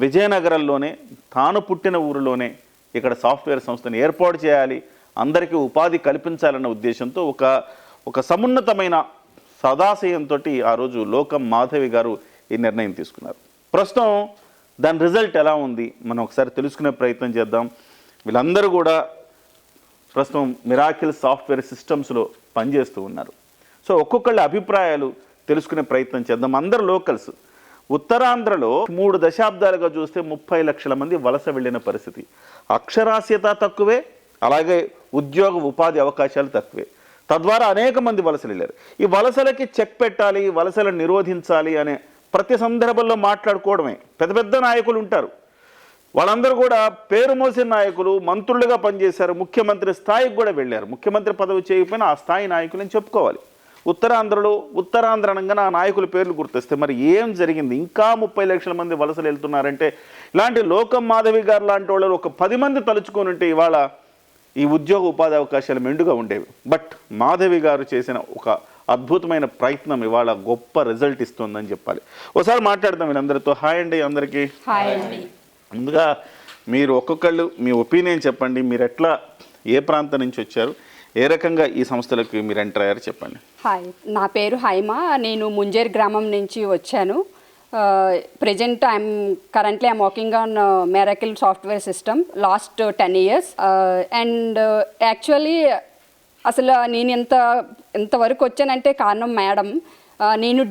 విజయనగరంలోనే తాను పుట్టిన ఊరిలోనే ఇక్కడ సాఫ్ట్వేర్ సంస్థను ఏర్పాటు చేయాలి, అందరికీ ఉపాధి కల్పించాలన్న ఉద్దేశంతో ఒక సమున్నతమైన సదాశయంతో ఆ రోజు లోకం మాధవి గారు ఈ నిర్ణయం తీసుకున్నారు. ప్రస్తుతం దాని రిజల్ట్ ఎలా ఉంది మనం ఒకసారి తెలుసుకునే ప్రయత్నం చేద్దాం. వీళ్ళందరూ కూడా ప్రస్తుతం మిరాకిల్ సాఫ్ట్వేర్ సిస్టమ్స్లో పనిచేస్తూ ఉన్నారు. సో ఒక్కొక్కళ్ళ అభిప్రాయాలు తెలుసుకునే ప్రయత్నం చేద్దాం. అందరు లోకల్స్. ఉత్తరాంధ్రలో 3 దశాబ్దాలుగా చూస్తే 30 లక్షల మంది వలస వెళ్ళిన పరిస్థితి. అక్షరాస్యత తక్కువే, అలాగే ఉద్యోగ ఉపాధి అవకాశాలు తక్కువే. తద్వారా అనేక మంది వలసలు వెళ్ళారు. ఈ వలసలకి చెక్ పెట్టాలి, వలసలను నిరోధించాలి అనే ప్రతి సందర్భంలో మాట్లాడుకోవడమే. పెద్ద పెద్ద నాయకులు ఉంటారు, వాళ్ళందరూ కూడా పేరు మోసిన నాయకులు, మంత్రులుగా పనిచేశారు, ముఖ్యమంత్రి స్థాయికి కూడా వెళ్ళారు. ముఖ్యమంత్రి పదవి చేయకపోయినా ఆ స్థాయి నాయకులని చెప్పుకోవాలి. ఉత్తరాంధ్రలో ఉత్తరాంధ్రనంగా ఆ నాయకుల పేర్లు గుర్తిస్తే మరి ఏం జరిగింది? ఇంకా 30 లక్షల మంది వలసలు వెళ్తున్నారంటే ఇలాంటి లోకం మాధవి గారు లాంటి వాళ్ళు ఒక 10 మంది తలుచుకొని ఉంటే ఇవాళ ఈ ఉద్యోగ ఉపాధి అవకాశాలు మెండుగా ఉండేవి. బట్ మాధవి గారు చేసిన ఒక అద్భుతమైన ప్రయత్నం ఇవాళ గొప్ప రిజల్ట్ ఇస్తుందని చెప్పాలి. ఒకసారి మాట్లాడదాం వీళ్ళందరితో. హాయ్ అండి అందరికీ. ముందుగా మీరు ఒక్కొక్కళ్ళు మీ ఒపీనియన్ చెప్పండి. మీరు ఎట్లా, ఏ ప్రాంతం నుంచి వచ్చారు, ఏ రకంగా ఈ సంస్థలకు మీరు ఎంటర్ అయ్యారు చెప్పండి. హాయ్, నా పేరు హైమా. నేను ముంజేర్ గ్రామం నుంచి వచ్చాను. Present currently I'm working on miracle software system last 10 years. And actually అసలు నేను ఎంతవరకు వచ్చానంటే కారణం మేడం. నేను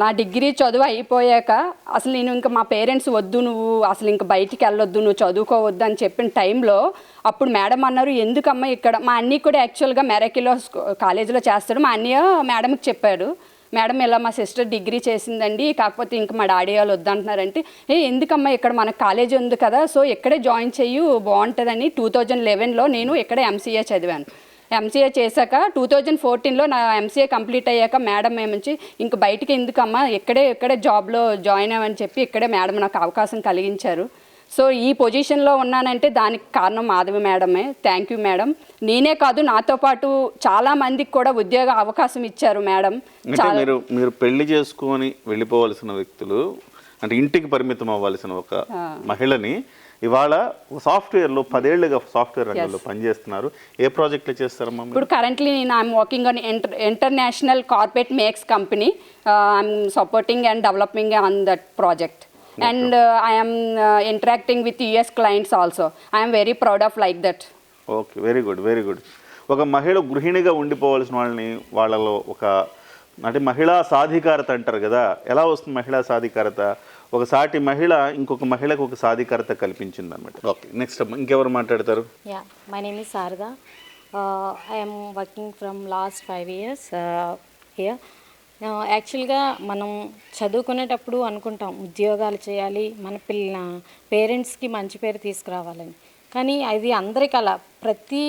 నా డిగ్రీ చదువు అయిపోయాక అసలు నేను ఇంకా మా పేరెంట్స్ వద్దు, నువ్వు అసలు ఇంకా బయటికి వెళ్ళొద్దు, నువ్వు చదువుకోవద్దు అని చెప్పిన టైంలో అప్పుడు మేడం అన్నారు, ఎందుకమ్మా ఇక్కడ. మా అన్నీ కూడా యాక్చువల్గా మెరాకిల్లో కాలేజీలో చేస్తాడు. మా అన్నయ్య మేడంకి చెప్పాడు, మేడం ఇలా మా సిస్టర్ డిగ్రీ చేసిందండి, కాకపోతే ఇంకా మా డాడీ వాళ్ళు వద్దంటున్నారంటే, ఎందుకమ్మా ఇక్కడ మనకు కాలేజీ ఉంది కదా, సో ఇక్కడే జాయిన్ చెయ్యి బాగుంటుందని 2011లో నేను ఇక్కడే ఎంసీఏ చదివాను. ఎంసీఏ చేశాక 2014లో నా ఎంసీఏ కంప్లీట్ అయ్యాక మేడం ఏమంచి ఇంక బయటికి ఎందుకమ్మా ఇక్కడే జాబ్లో జాయిన్ అవ్వని చెప్పి ఇక్కడే మేడం నాకు అవకాశం కలిగించారు. సో ఈ పొజిషన్లో ఉన్నానంటే దానికి కారణం మాధవి మేడమే. Thank you madam. నేనే కాదు, నాతో పాటు చాలా మందికి కూడా ఉద్యోగ అవకాశం ఇచ్చారు మేడం. మీరు పెళ్లి చేసుకొని వెళ్ళిపోవలసిన వ్యక్తులు, అంటే ఇంటికి పరిమితం అవ్వాల్సిన ఒక మహిళని ఇవాళ సాఫ్ట్వేర్లో 10 ఏళ్ళుగా సాఫ్ట్వేర్ రంగంలో పనిచేస్తున్నారు. ఏ ప్రాజెక్టులు చేస్తారమ్మా? ఇప్పుడు కరెంట్లీ నేను I'm working on international corporate makes company. I'm supporting and developing on that project. And I am interacting with US clients also. I am very proud of like that. Okay, very good, very good. ఒక మహిళ గృహిణిగా ఉండిపోవాల్సిన వాళ్ళని వాళ్ళలో అంటే మహిళా సాధికారత అంటారు కదా, ఎలా వస్తుంది మహిళా సాధికారత? ఒక సాటి మహిళ ఇంకొక మహిళకు ఒక సాధికారత కల్పించింది అనమాట. ఓకే, నెక్స్ట్ ఇంకెవరు మాట్లాడతారు? Yeah, my name is Sharada. I am working from last 5 years here. యాక్చువల్గా మనం చదువుకునేటప్పుడు అనుకుంటాం ఉద్యోగాలు చేయాలి, మన పేరెంట్స్కి మంచి పేరు తీసుకురావాలని. కానీ అది అందరికీ అలా. ప్రతి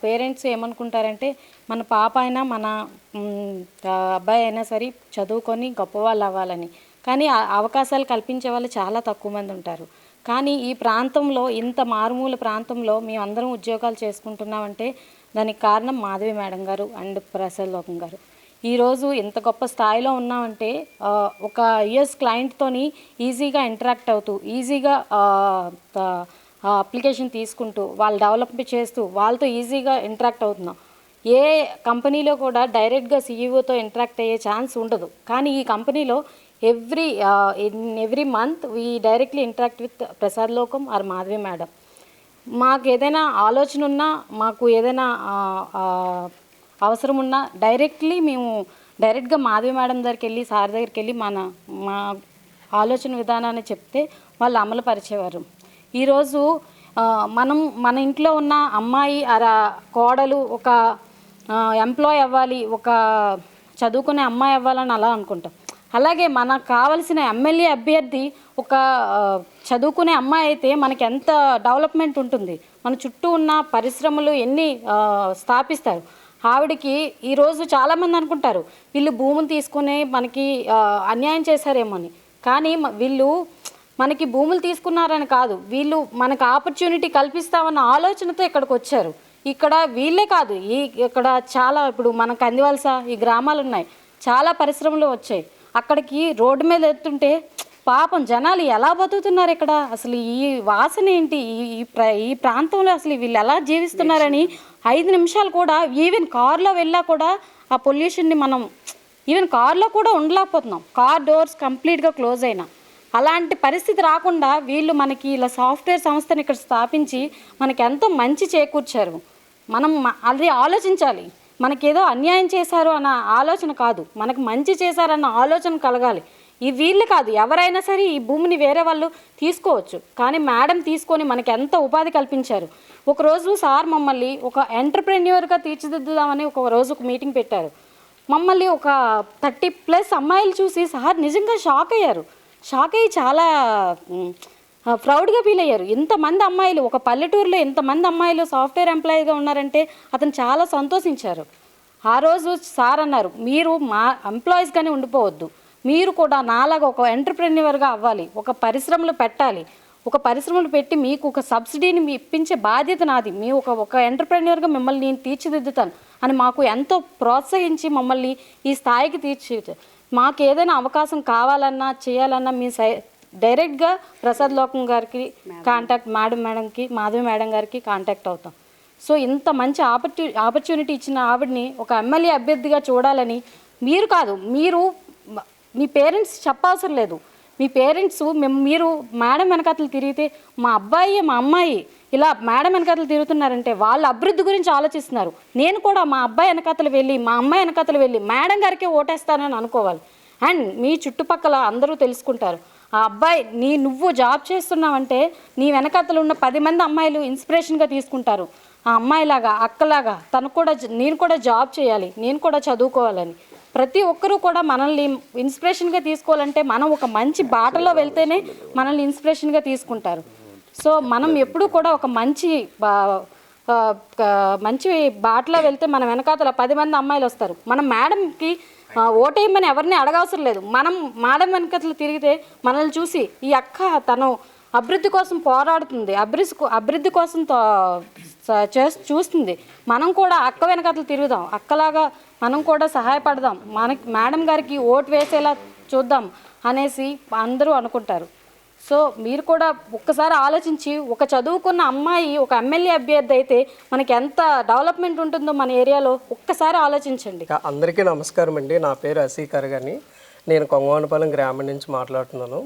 పేరెంట్స్ ఏమనుకుంటారంటే మన పాప అయినా మన అబ్బాయి అయినా సరే చదువుకొని గొప్పవాళ్ళు అవ్వాలని. కానీ అవకాశాలు కల్పించే వాళ్ళు చాలా తక్కువ మంది ఉంటారు. కానీ ఈ ప్రాంతంలో, ఇంత మారుమూల ప్రాంతంలో మేమందరం ఉద్యోగాలు చేసుకుంటున్నామంటే దానికి కారణం మాధవి మేడం గారు అండ్ ప్రసాద్ లోకం గారు. ఈరోజు ఇంత గొప్ప స్థాయిలో ఉన్నామంటే ఒక యుఎస్ క్లయింట్తోని ఈజీగా ఇంటరాక్ట్ అవుతూ, ఈజీగా అప్లికేషన్ తీసుకుంటూ, వాళ్ళు డెవలప్ చేస్తూ వాళ్ళతో ఈజీగా ఇంటరాక్ట్ అవుతున్నాం. ఏ కంపెనీలో కూడా డైరెక్ట్గా సీఈఓతో ఇంటరాక్ట్ అయ్యే ఛాన్స్ ఉండదు. కానీ ఈ కంపెనీలో every month we directly interact with Prasad లోకం ఆర్ మాధవి మేడం. మాకు ఏదైనా ఆలోచన ఉన్నా, మాకు ఏదైనా అవసరం ఉన్నా డైరెక్ట్గా మాధవి మేడం దగ్గరికి వెళ్ళి, సార్ దగ్గరికి వెళ్ళి మా ఆలోచన విధానాన్ని చెప్తే వాళ్ళు అమలు పరిచేవారు. ఈరోజు మన ఇంట్లో ఉన్న అమ్మాయి కోడలు ఒక ఎంప్లాయ్ అవ్వాలి, ఒక చదువుకునే అమ్మాయి అవ్వాలని అలా అనుకుంటాం. అలాగే మనకు కావలసిన ఎమ్మెల్యే అభ్యర్థి ఒక చదువుకునే అమ్మాయి అయితే మనకి ఎంత డెవలప్మెంట్ ఉంటుంది. మన చుట్టూ ఉన్న పరిశ్రమలు ఎన్ని స్థాపిస్తారు. ఆవిడకి ఈరోజు చాలామంది అనుకుంటారు వీళ్ళు భూములు తీసుకునే మనకి అన్యాయం చేశారేమోని. కానీ వీళ్ళు మనకి భూములు తీసుకున్నారని కాదు, వీళ్ళు మనకు ఆపర్చునిటీ కల్పిస్తామన్న ఆలోచనతో ఇక్కడికి వచ్చారు. ఇక్కడ వీళ్ళే కాదు, ఇక్కడ చాలా, ఇప్పుడు మన కందివలస ఈ గ్రామాలు ఉన్నాయి, చాలా పరిశ్రమలు వచ్చాయి. అక్కడికి రోడ్డు మీద ఎత్తుంటే పాపం జనాలు ఎలా బతుకుతున్నారు ఇక్కడ, అసలు ఈ వాసన ఏంటి, ఈ ప్రాంతంలో అసలు వీళ్ళు ఎలా జీవిస్తున్నారని 5 నిమిషాలు కూడా ఈవెన్ కార్లో వెళ్ళా కూడా ఆ పొల్యూషన్ని మనం ఈవెన్ కార్లో కూడా ఉండలేకపోతున్నాం, కార్ డోర్స్ కంప్లీట్గా క్లోజ్ అయినా. అలాంటి పరిస్థితి రాకుండా వీళ్ళు మనకి ఇలా సాఫ్ట్వేర్ సంస్థని ఇక్కడ స్థాపించి మనకి ఎంతో మంచి చేకూర్చారు. మనం అది ఆలోచించాలి, మనకేదో అన్యాయం చేశారు అన్న ఆలోచన కాదు, మనకు మంచి చేశారన్న ఆలోచన కలగాలి. ఈ వీళ్ళు కాదు, ఎవరైనా సరే ఈ భూమిని వేరే వాళ్ళు తీసుకోవచ్చు, కానీ మేడం తీసుకొని మనకి ఎంత ఉపాధి కల్పించారు. ఒకరోజు సార్ మమ్మల్ని ఒక ఎంటర్ప్రెన్యూర్గా తీర్చిదిద్దుదామని ఒక మీటింగ్ పెట్టారు. మమ్మల్ని ఒక 30+ అమ్మాయిలు చూసి సార్ నిజంగా షాక్ అయ్యారు. షాక్ అయ్యి చాలా ప్రౌడ్గా ఫీల్ అయ్యారు. ఇంతమంది అమ్మాయిలు, ఒక పల్లెటూరులో ఇంతమంది అమ్మాయిలు సాఫ్ట్వేర్ ఎంప్లాయీగా ఉన్నారంటే అతను చాలా సంతోషించారు. ఆ రోజు సార్ అన్నారు, మీరు మా ఎంప్లాయీస్గానే ఉండిపోవద్దు, మీరు కూడా నాలాగా ఒక ఎంటర్ప్రెన్యూర్గా అవ్వాలి, ఒక పరిశ్రమలు పెట్టాలి, ఒక పరిశ్రమలు పెట్టి మీకు ఒక సబ్సిడీని ఇప్పించే బాధ్యత నాది, మీ ఒక ఎంటర్ప్రెన్యూర్గా మిమ్మల్ని నేను తీర్చిదిద్దుతాను అని మాకు ఎంతో ప్రోత్సహించి మమ్మల్ని ఈ స్థాయికి మాకు ఏదైనా అవకాశం కావాలన్నా చేయాలన్నా మీ డైరెక్ట్గా ప్రసాద్ లోకం గారికి కాంటాక్ట్, మేడంకి మాధవి మేడం గారికి కాంటాక్ట్ అవుతాం. సో ఇంత మంచి ఆపర్చునిటీ ఇచ్చిన ఆవిడని ఒక ఎమ్మెల్యే అభ్యర్థిగా చూడాలని మీరు కాదు, మీరు మీ పేరెంట్స్ చెప్పవసరం లేదు, మీ పేరెంట్స్ మీరు మేడం వెనకాతలు తిరిగితే మా అబ్బాయి మా అమ్మాయి ఇలా మేడం వెనకాతలు తిరుగుతున్నారంటే వాళ్ళ అభివృద్ధి గురించి ఆలోచిస్తున్నారు. నేను కూడా మా అబ్బాయి వెనకాతలు వెళ్ళి మా అమ్మాయి వెనకాతలు వెళ్ళి మేడం గారికే ఓటేస్తానని అనుకోవాలి. అండ్ మీ చుట్టుపక్కల అందరూ తెలుసుకుంటారు, ఆ అబ్బాయి నువ్వు జాబ్ చేస్తున్నావంటే నీ వెనకాతలు ఉన్న 10 మంది అమ్మాయిలు ఇన్స్పిరేషన్గా తీసుకుంటారు. ఆ అమ్మాయిలాగా అక్కలాగా నేను కూడా జాబ్ చేయాలి, నేను కూడా చదువుకోవాలని ప్రతి ఒక్కరూ కూడా మనల్ని ఇన్స్పిరేషన్గా తీసుకోవాలంటే మనం ఒక మంచి బాటలో వెళ్తేనే మనల్ని ఇన్స్పిరేషన్గా తీసుకుంటారు. సో మనం ఎప్పుడూ కూడా ఒక మంచి బాటలో వెళ్తే మన వెనకాతల 10 మంది అమ్మాయిలు వస్తారు. మనం మేడంకి ఓటేయమని ఎవరిని అడగవసరం లేదు, మనం మేడం వెనకాతలు తిరిగితే మనల్ని చూసి ఈ అక్క తను అభివృద్ధి కోసం పోరాడుతుంది, అభివృద్ధి కోసం చూస్తుంది, మనం కూడా అక్క వెనకాతలు తిరుగుదాం, అక్కలాగా మనం కూడా సహాయపడదాం, మేడం గారికి ఓటు వేసేలా చూద్దాం అనేసి అందరూ అనుకుంటారు. సో మీరు కూడా ఒక్కసారి ఆలోచించి, ఒక చదువుకున్న అమ్మాయి ఒక ఎమ్మెల్యే అభ్యర్థి అయితే మనకి ఎంత డెవలప్మెంట్ ఉంటుందో మన ఏరియాలో ఒక్కసారి ఆలోచించండి. అందరికీ నమస్కారం అండి, నా పేరు అసీకర్ గాని, నేను కొంగవానపాలెం గ్రామం నుంచి మాట్లాడుతున్నాను.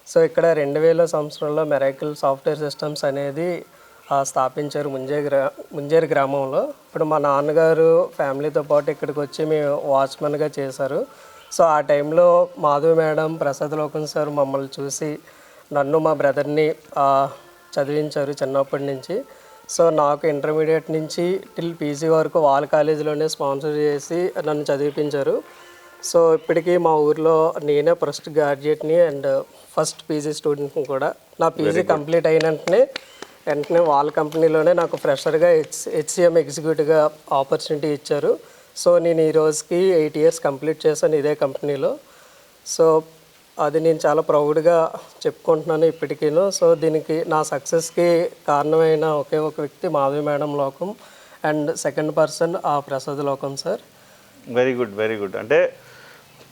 సో ఇక్కడ 2000 సంవత్సరంలో మెరాకిల్ సాఫ్ట్వేర్ సిస్టమ్స్ అనేది స్థాపించారు ముంజేరు గ్రామంలో. ఇప్పుడు మా నాన్నగారు ఫ్యామిలీతో పాటు ఇక్కడికి వచ్చి మేము వాచ్మెన్గా చేశారు. సో ఆ టైంలో మాధవి మేడం, ప్రసాద్ లోకం సార్ మమ్మల్ని చూసి నన్ను మా బ్రదర్ని చదివించారు చిన్నప్పటి నుంచి. సో నాకు ఇంటర్మీడియట్ నుంచి టిల్ పీజీ వరకు వాళ్ళ కాలేజీలోనే స్పాన్సర్ చేసి నన్ను చదివించారు. సో ఇప్పటికీ మా ఊర్లో నేనే ఫస్ట్ గ్రాడ్యుయేట్ని అండ్ ఫస్ట్ పీజీ స్టూడెంట్ని కూడా. నా పీజీ కంప్లీట్ అయిన వెంటనే వాళ్ళ కంపెనీలోనే నాకు ఫ్రెషర్గా హెచ్సిఎం ఎగ్జిక్యూటివ్గా ఆపర్చునిటీ ఇచ్చారు. సో నేను ఈ రోజుకి 8 years కంప్లీట్ చేశాను ఇదే కంపెనీలో. సో అది నేను చాలా ప్రౌడ్గా చెప్పుకుంటున్నాను ఇప్పటికీను. సో దీనికి నా సక్సెస్కి కారణమైన ఒకే ఒక వ్యక్తి మాధవి మేడం లోకం అండ్ సెకండ్ పర్సన్ ప్రసాద్ లోకం సార్. Very good. అంటే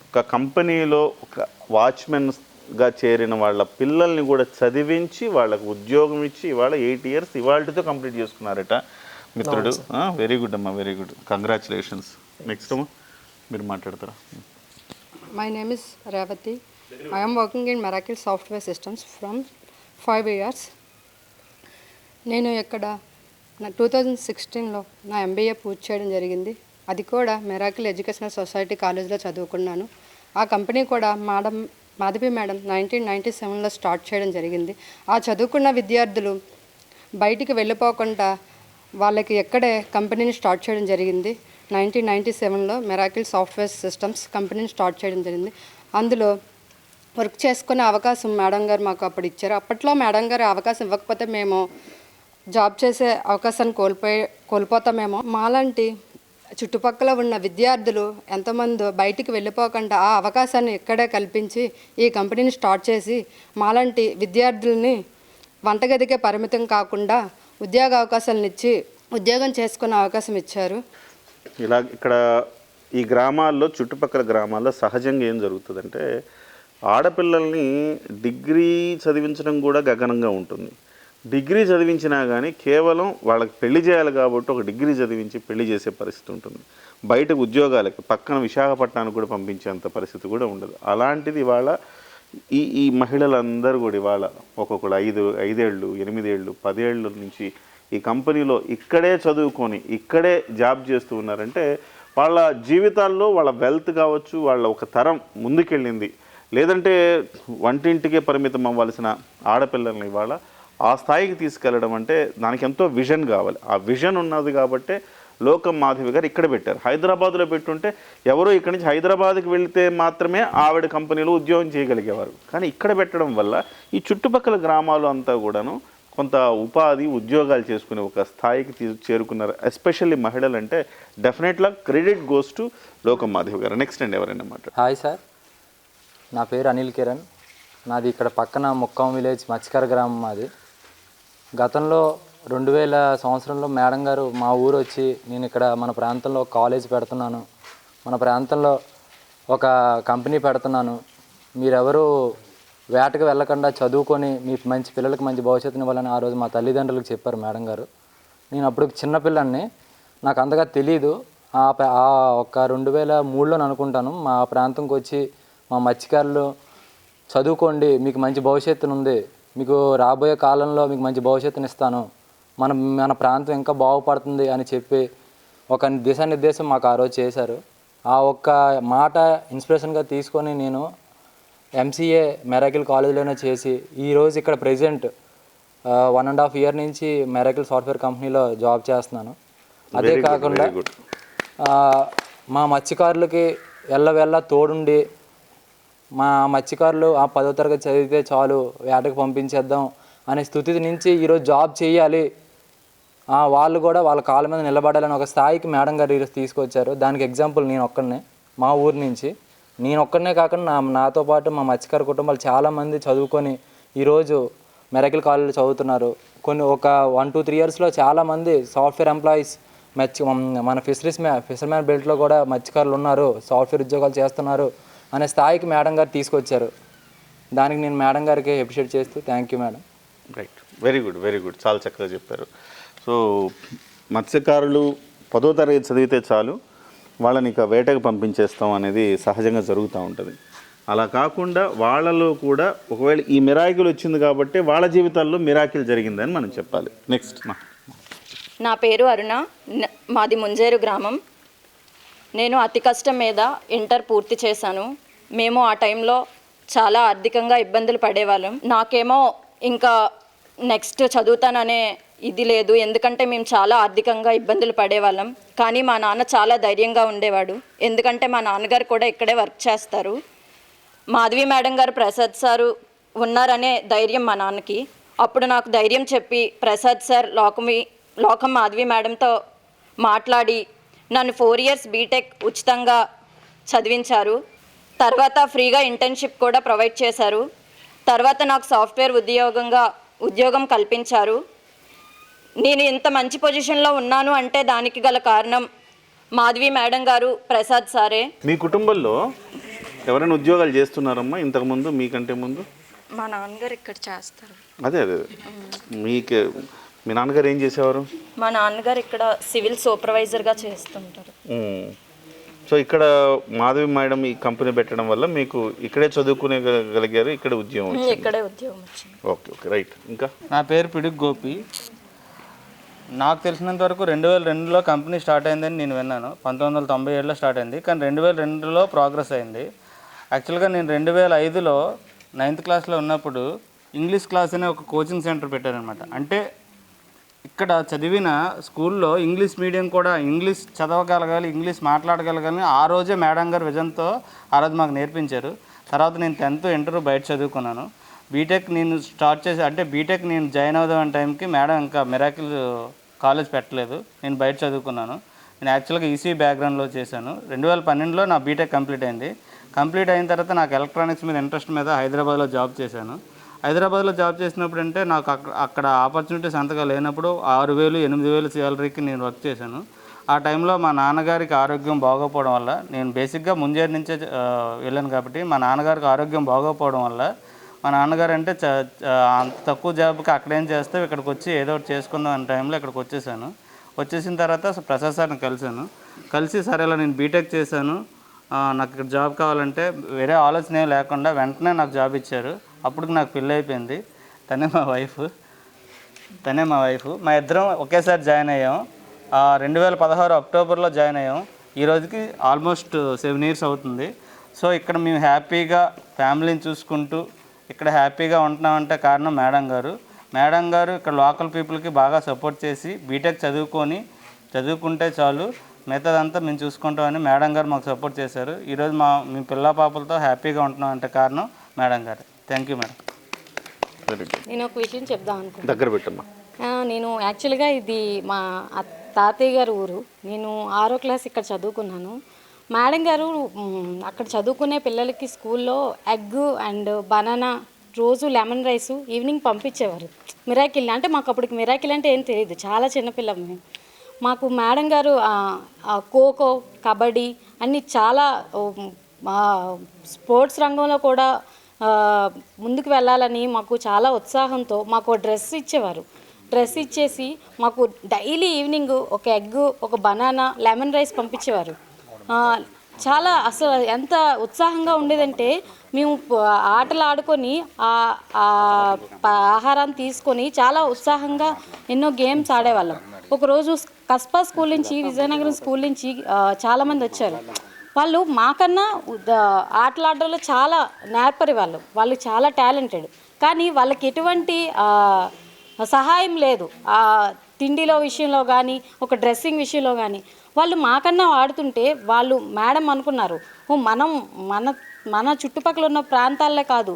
ఒక కంపెనీలో ఒక వాచ్మెన్గా చేరిన వాళ్ళ పిల్లల్ని కూడా చదివించి వాళ్ళకు ఉద్యోగం ఇచ్చి ఇవాళ 8 years ఇవాళతో కంప్లీట్ చేసుకున్నారట మిత్రుడు. వెరీ గుడ్ అమ్మా, వెరీ గుడ్, కంగ్రాచులేషన్స్. నెక్స్ట్ అమ్మా మీరు మాట్లాడతారా? My name is Revati. I am working in Miracle Software Systems from 5 years. నేను ఇక్కడ 2016లో నా MBA పూర్తి చేయడం జరిగింది. అది కూడా మెరాకిల్ ఎడ్యుకేషనల్ సొసైటీ కాలేజ్లో చదువుకున్నాను. ఆ కంపెనీ కూడా మాధవి మేడం 1997లో స్టార్ట్ చేయడం జరిగింది. ఆ చదువుకున్న విద్యార్థులు బయటికి వెళ్ళిపోకుండా వాళ్ళకి ఎక్కడే కంపెనీని స్టార్ట్ చేయడం జరిగింది. 1997లో మెరాకిల్ సాఫ్ట్వేర్ సిస్టమ్స్ కంపెనీని స్టార్ట్ చేయడం జరిగింది. అందులో వర్క్ చేసుకునే అవకాశం మేడం గారు మాకు అప్పుడు ఇచ్చారు. అప్పట్లో మేడం గారు అవకాశం ఇవ్వకపోతే మేము జాబ్ చేసే అవకాశాన్ని కోల్పోతామేమో. మాలాంటి చుట్టుపక్కల ఉన్న విద్యార్థులు ఎంతమంది బయటికి వెళ్ళిపోకుండా ఆ అవకాశాన్ని ఇక్కడే కల్పించి ఈ కంపెనీని స్టార్ట్ చేసి మాలాంటి విద్యార్థుల్ని వంటగదికే పరిమితం కాకుండా ఉద్యోగ అవకాశాలను ఇచ్చి ఉద్యోగం చేసుకునే అవకాశం ఇచ్చారు. ఇలా ఇక్కడ ఈ గ్రామాల్లో చుట్టుపక్కల గ్రామాల్లో సహజంగా ఏం జరుగుతుందంటే ఆడపిల్లల్ని డిగ్రీ చదివించడం కూడా గగనంగా ఉంటుంది. డిగ్రీ చదివించినా కానీ కేవలం వాళ్ళకి పెళ్లి చేయాలి కాబట్టి ఒక డిగ్రీ చదివించి పెళ్లి చేసే పరిస్థితి ఉంటుంది. బయటకు ఉద్యోగాలకి పక్కన విశాఖపట్నానికి కూడా పంపించేంత పరిస్థితి కూడా ఉండదు. అలాంటిది ఇవాళ ఈ మహిళలందరూ కూడా ఇవాళ ఒక్కొక్కరు 5 ఏళ్ళు 8 ఏళ్ళు 10 ఏళ్ళ నుంచి ఈ కంపెనీలో ఇక్కడే చదువుకొని ఇక్కడే జాబ్ చేస్తూ ఉన్నారంటే వాళ్ళ జీవితాల్లో వాళ్ళ వెల్త్ కావచ్చు, వాళ్ళ ఒక తరం ముందుకెళ్ళింది. లేదంటే వంటింటికే పరిమితం అవ్వాల్సిన ఆడపిల్లల్ని ఇవాళ ఆ స్థాయికి తీసుకెళ్ళడం అంటే దానికి ఎంతో విజన్ కావాలి. ఆ విజన్ ఉన్నది కాబట్టే లోకం మాధవి గారు ఇక్కడ పెట్టారు. హైదరాబాద్లో పెట్టుంటే ఎవరో ఇక్కడి నుంచి హైదరాబాద్కి వెళితే మాత్రమే ఆవిడ కంపెనీలో ఉద్యోగం చేయగలిగేవారు. కానీ ఇక్కడ పెట్టడం వల్ల ఈ చుట్టుపక్కల గ్రామాలు అంతా కూడాను కొంత ఉపాధి ఉద్యోగాలు చేసుకునే ఒక స్థాయికి చేరుకున్నారు. ఎస్పెషల్లీ మహిళలు అంటే డెఫినెట్గా క్రెడిట్ గోస్ టు లోకం మాధవి గారు. నెక్స్ట్ అండి ఎవరైనా మాట్లాడు. హాయ్ సార్, నా పేరు అనిల్ కిరణ్. నాది ఇక్కడ పక్కన ముక్కం విలేజ్ మత్స్యకార గ్రామం మాది. గతంలో 2000 సంవత్సరంలో మేడం గారు మా ఊరు వచ్చి నేను ఇక్కడ మన ప్రాంతంలో కాలేజ్ పెడుతున్నాను, మన ప్రాంతంలో ఒక కంపెనీ పెడుతున్నాను, మీరెవరు వేటకు వెళ్ళకుండా చదువుకొని మీ మంచి పిల్లలకి మంచి భవిష్యత్తుని ఇవ్వాలని ఆ రోజు మా తల్లిదండ్రులకు చెప్పారు మేడం గారు. నేను అప్పుడు చిన్నపిల్లని, నాకు అంతగా తెలీదు. ఒక 2003లో అనుకుంటాను మా ప్రాంతంకి వచ్చి మా మత్స్యకారులు చదువుకోండి, మీకు మంచి భవిష్యత్తును ఉంది, మీకు రాబోయే కాలంలో మీకు మంచి భవిష్యత్తుని ఇస్తాను, మన ప్రాంతం ఇంకా బాగుపడుతుంది అని చెప్పి ఒక దిశానిర్దేశం మాకు ఆ రోజు చేశారు. ఆ ఒక్క మాట ఇన్స్పిరేషన్గా తీసుకొని నేను ఎంసీఏ మెరాకిల్ కాలేజ్లోనే చేసి ఈరోజు ఇక్కడ ప్రెజెంట్ 1.5 ఇయర్ నుంచి మెరాకిల్ సాఫ్ట్వేర్ కంపెనీలో జాబ్ చేస్తున్నాను. అదే కాకుండా మా మత్స్యకారులకి ఎల్లవెల్ల తోడుండి, మా మత్స్యకారులు 10వ తరగతి చదివితే చాలు వేటకు పంపించేద్దాం అనే స్థితి నుంచి ఈరోజు జాబ్ చేయాలి, వాళ్ళు కూడా వాళ్ళ కాళ్ళ మీద నిలబడాలని ఒక స్థాయికి మేడం గారు ఈరోజు తీసుకొచ్చారు. దానికి ఎగ్జాంపుల్ నేను ఒక్కడనే, మా ఊరి నుంచి నేను ఒక్కడనే కాకుండా నాతో పాటు మా మత్స్యకార కుటుంబాలు చాలామంది చదువుకొని ఈరోజు మెరాకిల్ కాలేజీలో చదువుతున్నారు. ఒక 1-2-3 ఇయర్స్లో చాలామంది సాఫ్ట్వేర్ ఎంప్లాయీస్ మన ఫిషర్మ్యాన్ బెల్ట్లో కూడా మత్స్యకారులు ఉన్నారు, సాఫ్ట్వేర్ ఉద్యోగాలు చేస్తున్నారు అనే స్థాయికి మేడం గారు తీసుకొచ్చారు. దానికి నేను మేడం గారికి అప్రిషియేట్ చేస్తూ thank you madam. Right, very good, చాలా చక్కగా చెప్పారు. సో మత్స్యకారులు 10వ తరగతి చదివితే చాలు వాళ్ళని ఇక వేటకు పంపించేస్తాం అనేది సహజంగా జరుగుతూ ఉంటుంది. అలా కాకుండా వాళ్ళలో కూడా ఒకవేళ ఈ మిరాకిల్ వచ్చింది కాబట్టి వాళ్ళ జీవితాల్లో మిరాకిల్ జరిగిందని మనం చెప్పాలి. నెక్స్ట్ నా పేరు అరుణ, మాది ముంజేరు గ్రామం. నేను అతి కష్టం మీద ఇంటర్ పూర్తి చేశాను. మేము ఆ టైంలో చాలా ఆర్థికంగా ఇబ్బందులు పడేవాళ్ళం. నాకేమో ఇంకా నెక్స్ట్ చదువుతాననే ఇది లేదు, ఎందుకంటే మేము చాలా ఆర్థికంగా ఇబ్బందులు పడేవాళ్ళం. కానీ మా నాన్న చాలా ధైర్యంగా ఉండేవాడు, ఎందుకంటే మా నాన్నగారు కూడా ఇక్కడే వర్క్ చేస్తారు. మాధవి మేడం గారు, ప్రసాద్ సారు ఉన్నారనే ధైర్యం మా నాన్నకి. అప్పుడు నాకు ధైర్యం చెప్పి ప్రసాద్ సార్ లోకం మాధవి మేడంతో మాట్లాడి నన్ను 4 ఇయర్స్ బీటెక్ ఉచితంగా చదివించారు. తర్వాత ఫ్రీగా ఇంటర్న్షిప్ కూడా ప్రొవైడ్ చేశారు. తర్వాత నాకు సాఫ్ట్వేర్ ఉద్యోగం కల్పించారు. నేను ఇంత మంచి పొజిషన్లో ఉన్నాను అంటే దానికి గల కారణం మాధవి మేడం గారు, ప్రసాద్ సారే. మీ కుటుంబంలో ఎవరైనా ఉద్యోగాలు చేస్తున్నారమ్మా ఇంతకుముందు మీకంటే ముందు? మా నాన్నగారు ఇక్కడ చేస్తారు. అదే మీ నాన్నగారు ఏం చేసేవారు? మా నాన్నగారు ఇక్కడ సివిల్ సూపర్వైజర్గా చేస్తుంటారు. సో ఇక్కడ మాధవి మేడం ఈ కంపెనీ పెట్టడం వల్ల మీకు ఇక్కడే చదువుకునేగలిగారు, ఇక్కడే ఉద్యోగం వచ్చింది. Okay right. ఇంకా నా పేరు పిడుగు గోపి. నాకు తెలిసినంత వరకు 2002లో కంపెనీ స్టార్ట్ అయిందని నేను విన్నాను. 1997లో స్టార్ట్ అయింది, కానీ 2002లో ప్రోగ్రెస్ అయింది. యాక్చువల్గా నేను 2005లో 9th క్లాస్లో ఉన్నప్పుడు ఇంగ్లీష్ క్లాస్ అనే ఒక కోచింగ్ సెంటర్ పెట్టారనమాట. అంటే ఇక్కడ చదివిన స్కూల్లో ఇంగ్లీష్ మీడియం కూడా ఇంగ్లీష్ చదవగలగాలి, ఇంగ్లీష్ మాట్లాడగలగాలి. ఆ రోజే మేడం గారు విజన్తో ఆ రోజు మాకు నేర్పించారు. తర్వాత నేను 10th ఇంటర్ బయట చదువుకున్నాను. బీటెక్ నేను స్టార్ట్ చేసి అంటే బీటెక్ నేను జాయిన్ అవుదామనే టైంకి మేడం ఇంకా మెరాకిల్ కాలేజ్ పెట్టలేదు, నేను బయట చదువుకున్నాను. నేను యాక్చువల్గా ఈసీ బ్యాక్గ్రౌండ్లో చేశాను. 2012లో నా బీటెక్ కంప్లీట్ అయింది. కంప్లీట్ అయిన తర్వాత నాకు ఎలక్ట్రానిక్స్ మీద ఇంట్రెస్ట్ మీద హైదరాబాద్లో జాబ్ చేశాను. హైదరాబాద్లో జాబ్ చేసినప్పుడు అంటే నాకు అక్కడ ఆపర్చునిటీస్ అంతగా లేనప్పుడు 6,000 8,000 శాలరీకి నేను వర్క్ చేశాను. ఆ టైంలో మా నాన్నగారికి ఆరోగ్యం బాగోపోవడం వల్ల, నేను బేసిక్గా ముంజేరు నుంచే వెళ్ళాను కాబట్టి మా నాన్నగారికి ఆరోగ్యం బాగోపోవడం వల్ల, మా నాన్నగారు అంటే అంత తక్కువ జాబ్కి అక్కడేం చేస్తే ఇక్కడికి వచ్చి ఏదో ఒకటి చేసుకుందాం అనే టైంలో ఇక్కడికి వచ్చేసాను. వచ్చేసిన తర్వాత ప్రసాద్ సార్ని కలిసి సరే ఇలా నేను బీటెక్ చేశాను, నాకు ఇక్కడ జాబ్ కావాలంటే వేరే ఆలోచన ఏం లేకుండా వెంటనే నాకు జాబ్ ఇచ్చారు. అప్పుడు నాకు పెళ్ళి అయిపోయింది. తనే మా వైఫ్. మా ఇద్దరం ఒకేసారి జాయిన్ అయ్యాం. 2016 అక్టోబర్లో జాయిన్ అయ్యాం. ఈ రోజుకి ఆల్మోస్ట్ 7 years అవుతుంది. సో ఇక్కడ మేము హ్యాపీగా ఫ్యామిలీని చూసుకుంటూ ఇక్కడ హ్యాపీగా ఉంటున్నామంటే కారణం మేడం గారు ఇక్కడ లోకల్ పీపుల్కి బాగా సపోర్ట్ చేసి బీటెక్ చదువుకుంటే చాలు, మిగతాదంతా మేము చూసుకుంటామని మేడం గారు మాకు సపోర్ట్ చేశారు. ఈరోజు మీ పిల్ల పాపలతో హ్యాపీగా ఉంటున్నామంటే కారణం మేడం గారు. Thank you madam. నేను ఒక విషయం చెప్దాం అనుకుంటున్నాను. దగ్గర పెట్టమ్మా. నేను యాక్చువల్గా ఇది మా తాతయ్య గారు ఊరు. నేను 6వ క్లాస్ ఇక్కడ చదువుకున్నాను. మేడం గారు అక్కడ చదువుకునే పిల్లలకి స్కూల్లో ఎగ్ అండ్ బనానా, రోజు లెమన్ రైస్ ఈవినింగ్ పంపించేవారు. మిరాకిల్ అంటే మాకు అప్పటికి మిరాకిల్ అంటే ఏం తెలియదు, చాలా చిన్నపిల్లం మేము. మాకు మేడం గారు ఖోఖో, కబడ్డీ అన్నీ చాలా స్పోర్ట్స్ రంగంలో కూడా ముందుకు వెళ్ళాలని మాకు చాలా ఉత్సాహంతో మాకు డ్రెస్ ఇచ్చేవారు. డ్రెస్ ఇచ్చేసి మాకు డైలీ ఈవినింగ్ ఒక ఎగ్, ఒక బనానా, లెమన్ రైస్ పంపించేవారు. చాలా అసలు ఎంత ఉత్సాహంగా ఉండేదంటే మేము ఆటలు ఆడుకొని ఆహారాన్ని తీసుకొని చాలా ఉత్సాహంగా ఎన్నో గేమ్స్ ఆడేవాళ్ళం. ఒకరోజు కస్బా స్కూల్ నుంచి, విజయనగరం స్కూల్ నుంచి చాలామంది వచ్చారు. వాళ్ళు మాకన్నా ఆటలాడడంలో చాలా నేర్పరి వాళ్ళు చాలా టాలెంటెడ్. కానీ వాళ్ళకి ఎటువంటి సహాయం లేదు. తిండిలో విషయంలో కానీ, ఒక డ్రెస్సింగ్ విషయంలో కానీ. వాళ్ళు మాకన్నా ఆడుతుంటే వాళ్ళు మేడం అనుకున్నారు, మన చుట్టుపక్కల ఉన్న ప్రాంతాలే కాదు,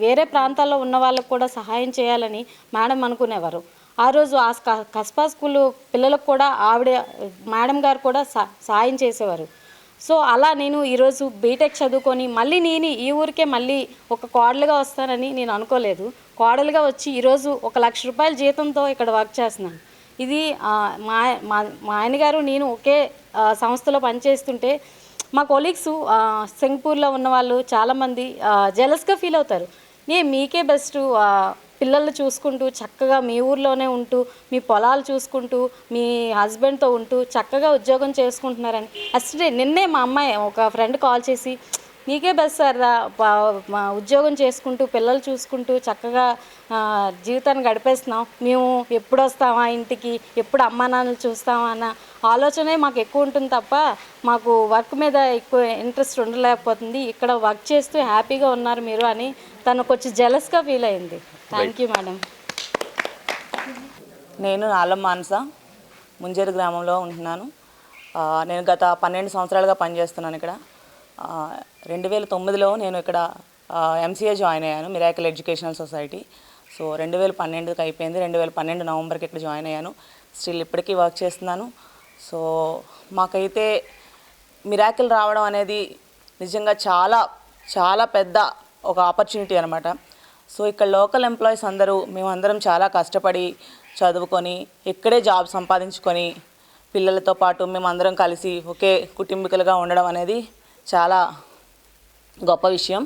వేరే ప్రాంతాల్లో ఉన్న వాళ్ళకు కూడా సహాయం చేయాలని మేడం అనుకునేవారు. ఆ రోజు కస్బా స్కూల్ పిల్లలకు కూడా మేడం గారు కూడా సాయం చేసేవారు. సో అలా నేను ఈరోజు బీటెక్ చదువుకొని మళ్ళీ నేను ఈ ఊరికే మళ్ళీ ఒక కోడలుగా వస్తానని నేను అనుకోలేదు. కోడలుగా వచ్చి ఈరోజు 1 లక్ష రూపాయల జీతంతో ఇక్కడ వర్క్ చేస్తున్నాను. ఇది మా ఆయనగారు నేను ఒకే సంస్థలో పనిచేస్తుంటే మా కొలీగ్స్ సింగపూర్లో ఉన్న వాళ్ళు చాలామంది జెలస్గా ఫీల్ అవుతారు. మీకే బెస్ట్, పిల్లలు చూసుకుంటూ చక్కగా మీ ఊర్లోనే ఉంటూ మీ పొలాలు చూసుకుంటూ మీ హస్బెండ్తో ఉంటూ చక్కగా ఉద్యోగం చేసుకుంటున్నారని. అసలు నిన్నే మా అమ్మాయి ఒక ఫ్రెండ్ కాల్ చేసి, నీకే బెస్ట్ సార్, మా ఉద్యోగం చేసుకుంటూ పిల్లలు చూసుకుంటూ చక్కగా జీవితాన్ని గడిపేస్తున్నాం, మేము ఎప్పుడు వస్తామా ఇంటికి, ఎప్పుడు అమ్మా నాన్నలు చూస్తామా అన్న ఆలోచనే మాకు ఎక్కువ ఉంటుంది తప్ప మాకు వర్క్ మీద ఎక్కువ ఇంట్రెస్ట్ ఉండలేకపోతుంది. ఇక్కడ వర్క్ చేస్తూ హ్యాపీగా ఉన్నారు మీరు అని తను కొంచెం జెలస్గా ఫీల్ అయింది. Thank you madam. నేను నాలం మానస, ముంజేరు గ్రామంలో ఉంటున్నాను. నేను గత 12 సంవత్సరాలుగా పనిచేస్తున్నాను ఇక్కడ. 2009లో నేను ఇక్కడ ఎంసీఏ జాయిన్ అయ్యాను, మిరాకిల్ ఎడ్యుకేషనల్ సొసైటీ. సో 2012కి అయిపోయింది. 2012 నవంబర్కి ఇక్కడ జాయిన్ అయ్యాను. స్టిల్ ఇప్పటికీ వర్క్ చేస్తున్నాను. సో మాకైతే మిరాకిల్ రావడం అనేది నిజంగా చాలా చాలా పెద్ద ఒక ఆపర్చునిటీ అనమాట. సో ఇక్కడ లోకల్ ఎంప్లాయీస్ మేమందరం చాలా కష్టపడి చదువుకొని ఇక్కడే జాబ్ సంపాదించుకొని పిల్లలతో పాటు మేమందరం కలిసి ఒకే కుటుంబీకులుగా ఉండడం అనేది చాలా గొప్ప విషయం.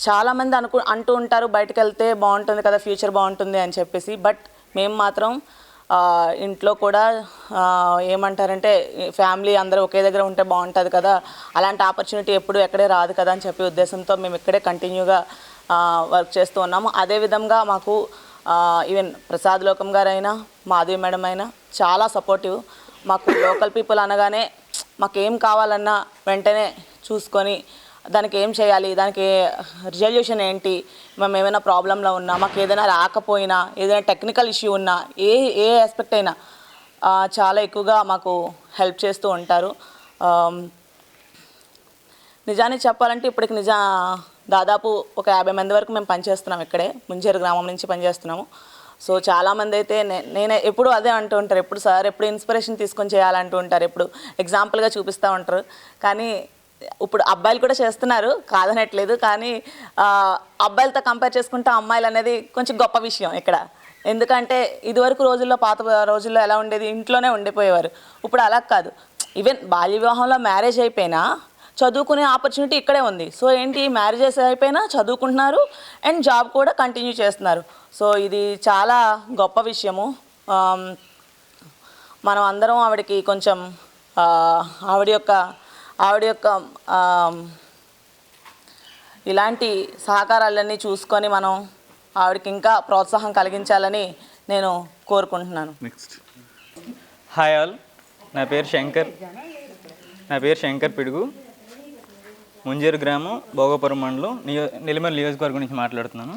చాలామంది అంటూ ఉంటారు బయటకు వెళ్తే బాగుంటుంది కదా, ఫ్యూచర్ బాగుంటుంది అని చెప్పేసి. బట్ మేము మాత్రం ఇంట్లో కూడా ఏమంటారంటే ఫ్యామిలీ అందరూ ఒకే దగ్గర ఉంటే బాగుంటుంది కదా, అలాంటి ఆపర్చునిటీ ఎప్పుడు ఎక్కడే రాదు కదా అని చెప్పే ఉద్దేశంతో మేము ఇక్కడే కంటిన్యూగా వర్క్ చేస్తూ ఉన్నాము. అదేవిధంగా మాకు ఈవెన్ ప్రసాద్ లోకం గారైనా మాధవి మేడం అయినా చాలా సపోర్టివ్. మాకు లోకల్ పీపుల్ అనగానే మాకేం కావాలన్నా వెంటనే చూసుకొని దానికి ఏం చేయాలి, దానికి రిజల్యూషన్ ఏంటి, మేము ఏమైనా ప్రాబ్లంలో ఉన్నా, మాకు ఏదైనా రాకపోయినా, ఏదైనా టెక్నికల్ ఇష్యూ ఉన్నా, ఏ ఆస్పెక్ట్ అయినా చాలా ఎక్కువగా మాకు హెల్ప్ చేస్తూ ఉంటారు. నిజానికి చెప్పాలంటే ఇప్పటికి దాదాపు ఒక 50 మంది వరకు మేము పనిచేస్తున్నాం ఇక్కడే, ముంజేరు గ్రామం నుంచి పనిచేస్తున్నాము. సో చాలామంది అయితే నేనే ఎప్పుడు అదే అంటూ ఉంటారు, ఎప్పుడు సార్ ఎప్పుడు ఇన్స్పిరేషన్ తీసుకొని చేయాలంటూ ఉంటారు, ఎప్పుడు ఎగ్జాంపుల్గా చూపిస్తూ ఉంటారు. కానీ ఇప్పుడు అబ్బాయిలు కూడా చేస్తున్నారు కాదనట్లేదు, కానీ అబ్బాయిలతో కంపేర్ చేసుకుంటే అమ్మాయిలు అనేది కొంచెం గొప్ప విషయం ఇక్కడ. ఎందుకంటే ఇదివరకు రోజుల్లో, పాత రోజుల్లో ఎలా ఉండేది, ఇంట్లోనే ఉండిపోయేవారు. ఇప్పుడు అలా కాదు. ఈవెన్ బాల్య వివాహంలో మ్యారేజ్ అయిపోయినా చదువుకునే ఆపర్చునిటీ ఇక్కడే ఉంది. సో ఏంటి, మ్యారేజెస్ అయిపోయినా చదువుకుంటున్నారు అండ్ జాబ్ కూడా కంటిన్యూ చేస్తున్నారు. సో ఇది చాలా గొప్ప విషయము. మనం అందరం ఆవిడకి కొంచెం ఆవిడ యొక్క ఇలాంటి సహకారాలన్నీ చూసుకొని మనం ఆవిడకి ఇంకా ప్రోత్సాహం కలిగించాలని నేను కోరుకుంటున్నాను. నెక్స్ట్. హాయ్ ఆల్, నా పేరు శంకర్ పిడుగు, ముంజేరు గ్రామం, భోగపురం మండలం, నెల్లిమర్ల నియోజకవర్గం నుంచి మాట్లాడుతున్నాను.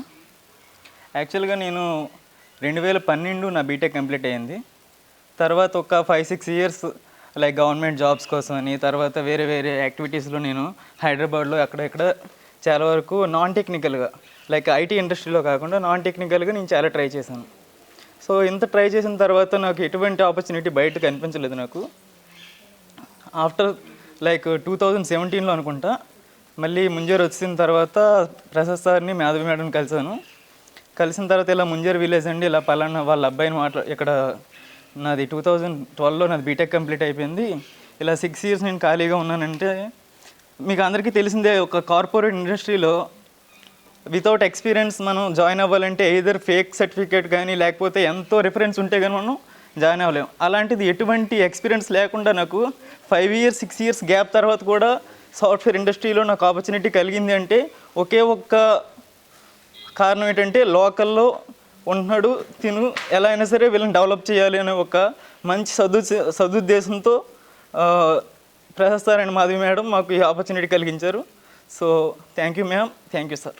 యాక్చువల్గా నేను 2012 నా బీటెక్ కంప్లీట్ అయ్యింది. తర్వాత ఒక 5-6 ఇయర్స్ లైక్ గవర్నమెంట్ జాబ్స్ కోసం అని, తర్వాత వేరే వేరే యాక్టివిటీస్లో నేను హైదరాబాద్లో అక్కడెక్కడ చాలా వరకు నాన్ టెక్నికల్గా, లైక్ ఐటీ ఇండస్ట్రీలో కాకుండా నాన్ టెక్నికల్గా నేను చాలా ట్రై చేశాను. సో ఇంత ట్రై చేసిన తర్వాత నాకు ఎటువంటి ఆపర్చునిటీ బయట కనిపించలేదు. నాకు ఆఫ్టర్ లైక్ 2017లో అనుకుంటా మళ్ళీ ముంజేరు వచ్చిన తర్వాత ప్రసాద్ సార్ని, మాధవి మేడంని కలిసిన తర్వాత ఇలా ముంజేరు విలేజ్ అండి, ఇలా పలానా వాళ్ళ అబ్బాయిని ఇక్కడ నాది 2012లో నాది బీటెక్ కంప్లీట్ అయిపోయింది, ఇలా 6 ఇయర్స్ నేను ఖాళీగా ఉన్నానంటే, మీకు అందరికీ తెలిసిందే ఒక కార్పొరేట్ ఇండస్ట్రీలో వితౌట్ ఎక్స్పీరియన్స్ మనం జాయిన్ అవ్వాలంటే ఎయిదర్ ఫేక్ సర్టిఫికేట్ కానీ లేకపోతే ఎంతో రిఫరెన్స్ ఉంటే కానీ మనం జాయిన్ అవ్వలేము. అలాంటిది ఎటువంటి ఎక్స్పీరియన్స్ లేకుండా నాకు 5 ఇయర్స్ 6 ఇయర్స్ గ్యాప్ తర్వాత కూడా సాఫ్ట్వేర్ ఇండస్ట్రీలో నాకు ఆపర్చునిటీ కలిగింది అంటే ఒకే ఒక్క కారణం ఏంటంటే లోకల్లో ఉంటున్నాడు తిను, ఎలా అయినా సరే వీళ్ళని డెవలప్ చేయాలి అనే ఒక మంచి సదుద్దేశంతో Prasad sir and Madhavi madam మాకు ఈ ఆపర్చునిటీ కలిగించారు. So thank you ma'am, thank you sir.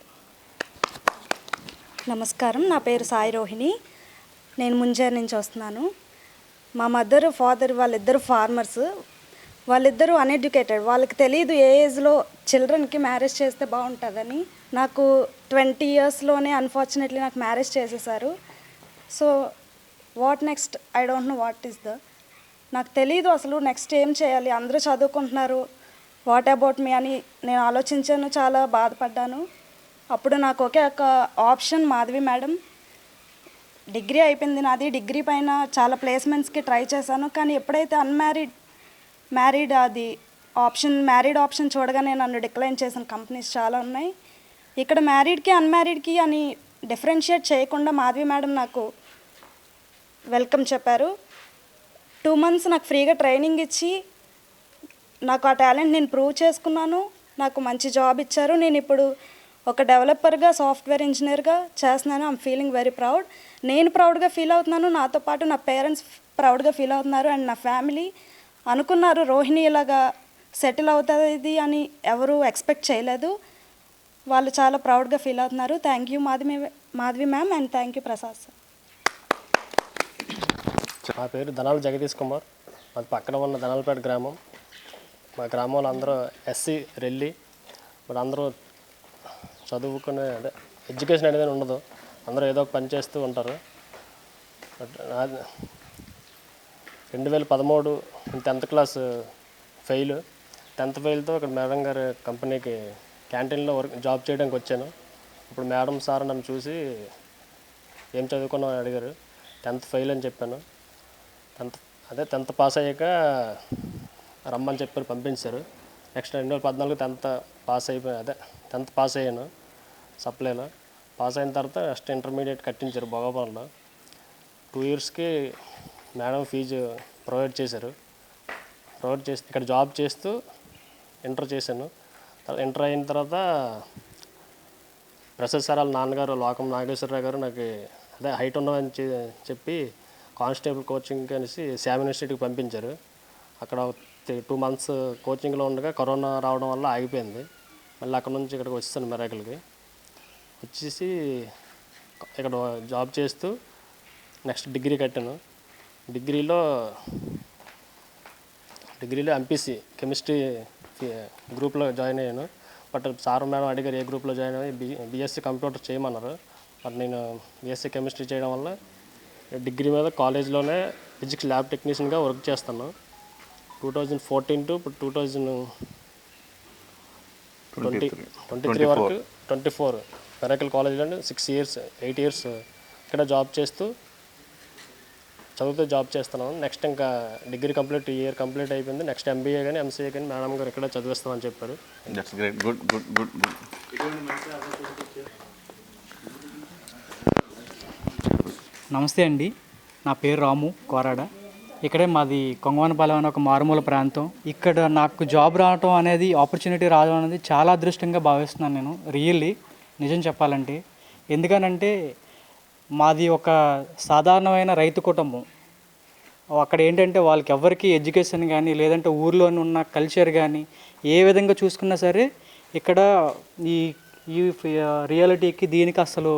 నమస్కారం, నా పేరు సాయి రోహిణి, నేను ముంజేరు నుంచి వస్తున్నాను. మా మదర్ ఫాదర్ వాళ్ళిద్దరు ఫార్మర్స్, వాళ్ళిద్దరూ అన్ఎడ్యుకేటెడ్. వాళ్ళకి తెలియదు ఏ ఏజ్లో చిల్డ్రన్కి మ్యారేజ్ చేస్తే బాగుంటుందని. నాకు 20 ఇయర్స్లోనే అన్ఫార్చునేట్లీ నాకు మ్యారేజ్ చేసేసారు. So what next, I don't know what is నాకు తెలీదు అసలు నెక్స్ట్ ఏం చేయాలి. అందరూ చదువుకుంటున్నారు, వాట్ అబౌట్ మీ అని నేను ఆలోచించాను, చాలా బాధపడ్డాను. అప్పుడు నాకు ఒకే ఒక ఆప్షన్ మాధవి మేడం. డిగ్రీ అయిపోయింది నాది, డిగ్రీ పైన చాలా ప్లేస్మెంట్స్కి ట్రై చేశాను, కానీ ఎప్పుడైతే మ్యారీడ్ ఆప్షన్ చూడగానే నన్ను డిక్లైన్ చేసిన కంపెనీస్ చాలా ఉన్నాయి. ఇక్కడ మ్యారీడ్కి అన్మ్యారీడ్కి అని డిఫరెన్షియేట్ చేయకుండా మాధవి మేడం నాకు వెల్కమ్ చెప్పారు. 2 months నాకు ఫ్రీగా ట్రైనింగ్ ఇచ్చి నాకు ఆ టాలెంట్ నేను ప్రూవ్ చేసుకున్నాను. నాకు మంచి జాబ్ ఇచ్చారు. నేను ఇప్పుడు ఒక డెవలపర్గా, సాఫ్ట్వేర్ ఇంజనీర్గా చేస్తున్నాను. I'm feeling very proud. నేను ప్రౌడ్గా ఫీల్ అవుతున్నాను, నాతో పాటు నా పేరెంట్స్ ప్రౌడ్గా ఫీల్ అవుతున్నారు అండ్ నా ఫ్యామిలీ. అనుకున్నారు రోహిణి ఇలాగా సెటిల్ అవుతుంది అని ఎవరు ఎక్స్పెక్ట్ చేయలేదు. వాళ్ళు చాలా ప్రౌడ్గా ఫీల్ అవుతున్నారు. Thank you Madhavi ma'am and thank you Prasad sir. నా పేరు ధనాల జగదీష్ కుమార్, మాది పక్కన ఉన్న ధనాలపేట గ్రామం. మా గ్రామంలో అందరూ ఎస్సీ రెల్లి, మరి అందరూ చదువుకునే ఎడ్యుకేషన్ అనేది ఉండదు, అందరూ ఏదో ఒక పని చేస్తూ ఉంటారు. 2013 10th క్లాస్ ఫెయిల్. 10th ఫెయిల్తో ఇక్కడ మేడం గారి కంపెనీకి క్యాంటీన్లో జాబ్ చేయడానికి వచ్చాను. ఇప్పుడు మేడం సార్ నన్ను చూసి ఏం చదువుకున్నావు అని అడిగారు. 10th ఫెయిల్ అని చెప్పాను. 10th పాస్ అయ్యాక రమ్మని చెప్పారు, పంపించారు. నెక్స్ట్ 2014 10th పాస్ అయ్యాను సప్లైలో. పాస్ అయిన తర్వాత నెక్స్ట్ ఇంటర్మీడియట్ కట్టించారు భోగాపురంలో. 2 ఇయర్స్కి మేడం ఫీజు ప్రొవైడ్ చేశారు. ప్రొవైడ్ చేసి ఇక్కడ జాబ్ చేస్తూ ఇంటర్ చేశాను. ఇంటర్ అయిన తర్వాత ప్రసాద్ సార్ వాళ్ళ నాన్నగారు లోకం నాగేశ్వరరావు గారు నాకు హైట్ ఉన్నదని చెప్పి కానిస్టేబుల్ కోచింగ్ అనేసి శామ్ యూనివర్సిటీకి పంపించారు. అక్కడ 2 months కోచింగ్లో ఉండగా కరోనా రావడం వల్ల ఆగిపోయింది. మళ్ళీ అక్కడ నుంచి ఇక్కడికి వచ్చేసాను మెరాకిల్కి. వచ్చేసి ఇక్కడ జాబ్ చేస్తూ నెక్స్ట్ డిగ్రీ కట్టాను. డిగ్రీలో ఎంపీసీ కెమిస్ట్రీ గ్రూప్లో జాయిన్ అయ్యాను. బట్ సార్ మేడం అడిగారు ఏ గ్రూప్లో జాయిన్ అయ్యి బీఎస్సీ కంప్యూటర్ చేయమన్నారు. బట్ నేను బీఎస్సీ కెమిస్ట్రీ చేయడం వల్ల డిగ్రీ మీద కాలేజ్లోనే ఫిజిక్స్ ల్యాబ్ టెక్నీషియన్గా వర్క్ చేస్తాను. 2014 to 2018 23 వరకు 24 మెరాకిల్ కాలేజ్లో 6 ఇయర్స్ 8 ఇయర్స్ ఇక్కడ జాబ్ చేస్తూ చదువుతూ జాబ్ చేస్తున్నాను. నెక్స్ట్ ఇంకా డిగ్రీ ఇయర్ కంప్లీట్ అయిపోయింది. నెక్స్ట్ ఎంబీఏ కానీ ఎంసీఏ కానీ మేడం గారు ఇక్కడ చదివిస్తామని చెప్పారు. That's great. Good good good good. నమస్తే అండి, నా పేరు రాము కోరాడ. ఇక్కడే మాది కొంగవానపాలెం అనే ఒక మారుమూల ప్రాంతం. ఇక్కడ నాకు జాబ్ రావటం అనేది, ఆపర్చునిటీ రావడం అనేది చాలా అదృష్టంగా భావిస్తున్నాను నేను, రియల్లీ నిజం చెప్పాలంటే. ఎందుకనంటే మాది ఒక సాధారణమైన రైతు కుటుంబం. అక్కడ ఏంటంటే వాళ్ళకి ఎవరికి ఎడ్యుకేషన్ కానీ లేదంటే ఊర్లో ఉన్న కల్చర్ కానీ ఏ విధంగా చూసుకున్నా సరే ఇక్కడ ఈ ఈ రియాలిటీకి దీనికి అసలు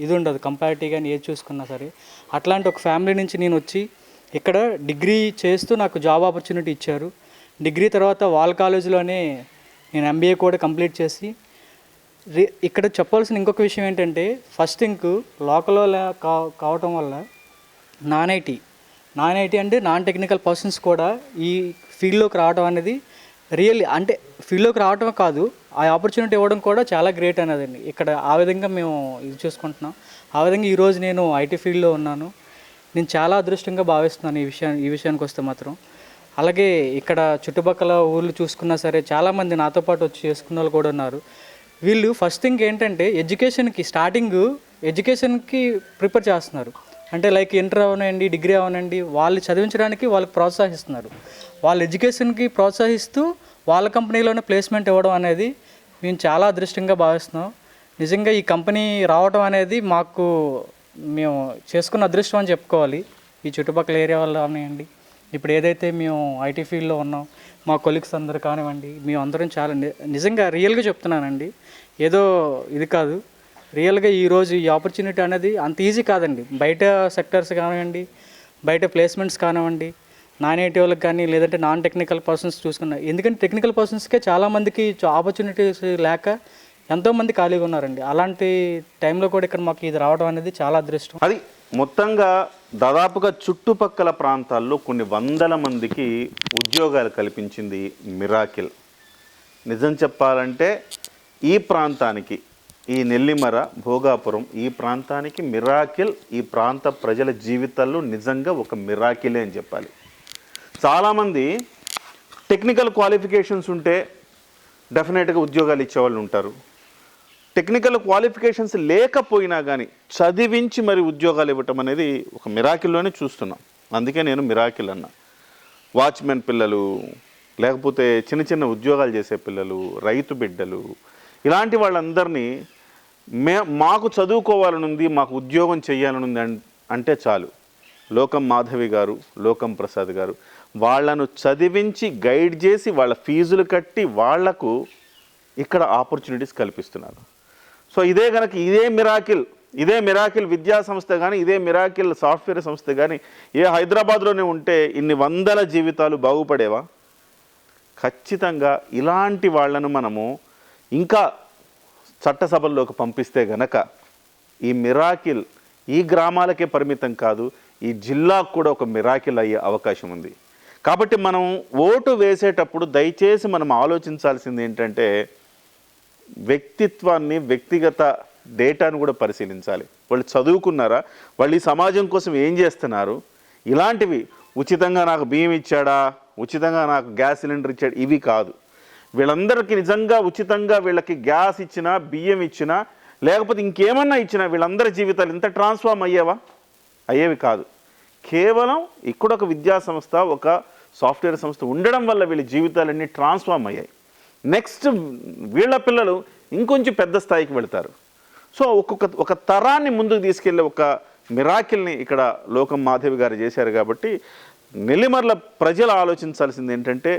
ఇది ఉండదు, కంపారిటీ కానీ ఏది చూసుకున్నా సరే. అట్లాంటి ఒక ఫ్యామిలీ నుంచి నేను వచ్చి ఇక్కడ డిగ్రీ చేస్తూ నాకు జాబ్ ఆపర్చునిటీ ఇచ్చారు. డిగ్రీ తర్వాత వాల్ కాలేజీలోనే నేను ఎంబీఏ కూడా కంప్లీట్ చేసి ఇక్కడ చెప్పాల్సిన ఇంకొక విషయం ఏంటంటే, ఫస్ట్ థింగ్ లోకల్లో కావటం వల్ల నాన్ ఐటీ అంటే నాన్ టెక్నికల్ పర్సన్స్ కూడా ఈ ఫీల్డ్లోకి రావడం అనేది రియల్లీ, అంటే ఫీల్డ్లోకి రావటం కాదు, ఆ ఆపర్చునిటీ ఇవ్వడం కూడా చాలా గ్రేట్ అనేదండి. ఇక్కడ ఆ విధంగా మేము ఇది చూసుకుంటున్నాం. ఆ విధంగా ఈరోజు నేను ఐటీ ఫీల్డ్లో ఉన్నాను. నేను చాలా అదృష్టంగా భావిస్తున్నాను ఈ విషయానికి వస్తే మాత్రం. అలాగే ఇక్కడ చుట్టుపక్కల ఊళ్ళు చూసుకున్నా సరే చాలామంది నాతో పాటు వచ్చి చేసుకున్న వాళ్ళు కూడా ఉన్నారు. వీళ్ళు ఫస్ట్ థింగ్ ఏంటంటే ఎడ్యుకేషన్కి ప్రిపేర్ చేస్తున్నారు. అంటే లైక్ ఇంటర్ అవనండి, డిగ్రీ అవనండి, వాళ్ళు చదివించడానికి వాళ్ళకి ప్రోత్సహిస్తున్నారు. వాళ్ళ ఎడ్యుకేషన్కి ప్రోత్సహిస్తూ వాళ్ళ కంపెనీలోనే ప్లేస్మెంట్ ఇవ్వడం అనేది మేము చాలా అదృష్టంగా భావిస్తున్నాం. నిజంగా ఈ కంపెనీ రావడం అనేది మేము చేసుకున్న అదృష్టం అని చెప్పుకోవాలి. ఈ చుట్టుపక్కల ఏరియా వల్ల ఉన్నాయండి. ఇప్పుడు ఏదైతే మేము ఐటీ ఫీల్డ్లో ఉన్నాం, మా కొలీగ్స్ అందరు కానివ్వండి, మేము అందరం చాలా నిజంగా రియల్గా చెప్తున్నానండి, ఏదో ఇది కాదు, రియల్గా ఈరోజు ఈ ఆపర్చునిటీ అనేది అంత ఈజీ కాదండి. బయట సెక్టర్స్ కానివ్వండి, బయట ప్లేస్మెంట్స్ కానివ్వండి, నాన్ ఐటీ వాళ్ళకి కానీ లేదంటే నాన్ టెక్నికల్ పర్సన్స్ చూసుకున్నా. ఎందుకంటే టెక్నికల్ పర్సన్స్కే చాలామందికి ఆపర్చునిటీస్ లేక ఎంతోమంది ఖాళీగా ఉన్నారండి. అలాంటి టైంలో కూడా ఇక్కడ మాకు ఇది రావడం అనేది చాలా అదృష్టం. అది మొత్తంగా దాదాపుగా చుట్టుపక్కల ప్రాంతాల్లో కొన్ని వందల మందికి ఉద్యోగాలు కల్పించింది మిరాకిల్. నిజం చెప్పాలంటే ఈ ప్రాంతానికి, ఈ నెల్లిమర, భోగాపురం, ఈ ప్రాంతానికి మిరాకిల్, ఈ ప్రాంత ప్రజల జీవితాల్లో నిజంగా ఒక మిరాకిలే అని చెప్పాలి. చాలామంది టెక్నికల్ క్వాలిఫికేషన్స్ ఉంటే డెఫినెట్గా ఉద్యోగాలు ఇచ్చేవాళ్ళు ఉంటారు. టెక్నికల్ క్వాలిఫికేషన్స్ లేకపోయినా కానీ చదివించి మరి ఉద్యోగాలు ఇవ్వటం అనేది ఒక మిరాకిల్లోనే చూస్తున్నాం. అందుకే నేను మిరాకిల్ అన్నా. వాచ్మెన్ పిల్లలు, లేకపోతే చిన్న చిన్న ఉద్యోగాలు చేసే పిల్లలు, రైతు బిడ్డలు, ఇలాంటి వాళ్ళందరినీ మాకు చదువుకోవాలనుంది, మాకు ఉద్యోగం చేయాలనుంది అంటే చాలు, లోకం మాధవి గారు, లోకం ప్రసాద్ గారు వాళ్ళను చదివించి గైడ్ చేసి వాళ్ళ ఫీజులు కట్టి వాళ్లకు ఇక్కడ ఆపర్చునిటీస్ కల్పిస్తున్నారు. సో ఇదే మిరాకిల్ విద్యా సంస్థ కానీ, ఇదే మిరాకిల్ సాఫ్ట్వేర్ సంస్థ కానీ ఏ హైదరాబాద్లోనే ఉంటే ఇన్ని వందల జీవితాలు బాగుపడేవా? ఖచ్చితంగా ఇలాంటి వాళ్లను మనము ఇంకా చట్టసభల్లోకి పంపిస్తే గనక ఈ మిరాకిల్ ఈ గ్రామాలకే పరిమితం కాదు, ఈ జిల్లాకు కూడా ఒక మిరాకిల్ అయ్యే అవకాశం ఉంది. కాబట్టి మనం ఓటు వేసేటప్పుడు దయచేసి మనం ఆలోచించాల్సింది ఏంటంటే వ్యక్తిత్వాన్ని, వ్యక్తిగత డేటాను కూడా పరిశీలించాలి. వాళ్ళు చదువుకున్నారా, వాళ్ళు ఈ సమాజం కోసం ఏం చేస్తున్నారు, ఇలాంటివి ఉచితంగా నాకు బియ్యం ఇచ్చాడా, ఉచితంగా నాకు గ్యాస్ సిలిండర్ ఇచ్చాడు, ఇవి కాదు. వీళ్ళందరికీ నిజంగా ఉచితంగా వీళ్ళకి గ్యాస్ ఇచ్చినా, బియ్యం ఇచ్చినా, లేకపోతే ఇంకేమన్నా ఇచ్చినా వీళ్ళందరి జీవితాలు ఇంత ట్రాన్స్ఫార్మ్ అయ్యేవి కాదు. కేవలం ఇక్కడ ఒక విద్యా సంస్థ, ఒక సాఫ్ట్వేర్ సంస్థ ఉండడం వల్ల వీళ్ళ జీవితాలన్నీ ట్రాన్స్ఫార్మ్ అయ్యాయి. నెక్స్ట్ వీళ్ళ పిల్లలు ఇంకొంచెం పెద్ద స్థాయికి వెళ్తారు. సో ఒక తరాన్ని ముందుకు తీసుకెళ్ళే ఒక మిరాకిల్ని ఇక్కడ లోకం మాధవి గారు చేశారు. కాబట్టి నెల్లిమర్ల ప్రజలు ఆలోచించాల్సింది ఏంటంటే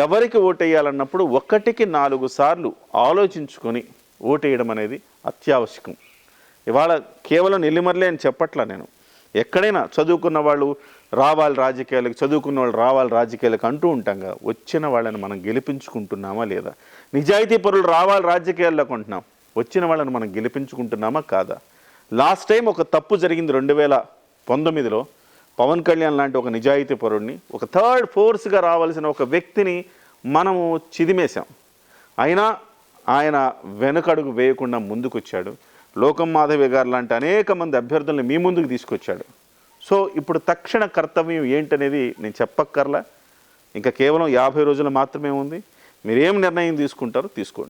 ఎవరికి ఓటేయాలన్నప్పుడు 1కి 4 సార్లు ఆలోచించుకొని ఓటేయడం అనేది అత్యావశ్యకం. ఇవాళ కేవలం నెల్లిమర్లే అని చెప్పట్లా నేను, ఎక్కడైనా చదువుకున్న వాళ్ళు రావాలి రాజకీయాలకు, చదువుకున్న వాళ్ళు రావాలి రాజకీయాలకు అంటూ ఉంటాంగా, వచ్చిన వాళ్ళని మనం గెలిపించుకుంటున్నామా లేదా? నిజాయితీ పరులు రావాలి రాజకీయాల్లోకి అంటున్నాం, వచ్చిన వాళ్ళని మనం గెలిపించుకుంటున్నామా కాదా? లాస్ట్ టైం ఒక తప్పు జరిగింది 2019లో. పవన్ కళ్యాణ్ లాంటి ఒక నిజాయితీ పరుడిని, ఒక థర్డ్ ఫోర్స్గా రావాల్సిన ఒక వ్యక్తిని మనము చిదిమేశాం. అయినా ఆయన వెనుకడుగు వేయకుండా ముందుకొచ్చాడు. లోకం మాధవి గారు లాంటి అనేక మంది అభ్యర్థుల్ని మీ ముందుకు తీసుకొచ్చాడు. సో ఇప్పుడు తక్షణ కర్తవ్యం ఏంటనేది నేను చెప్పక్కర్లా. ఇంకా కేవలం 50 రోజులు మాత్రమే ఉంది. మీరేం నిర్ణయం తీసుకుంటారో తీసుకోండి.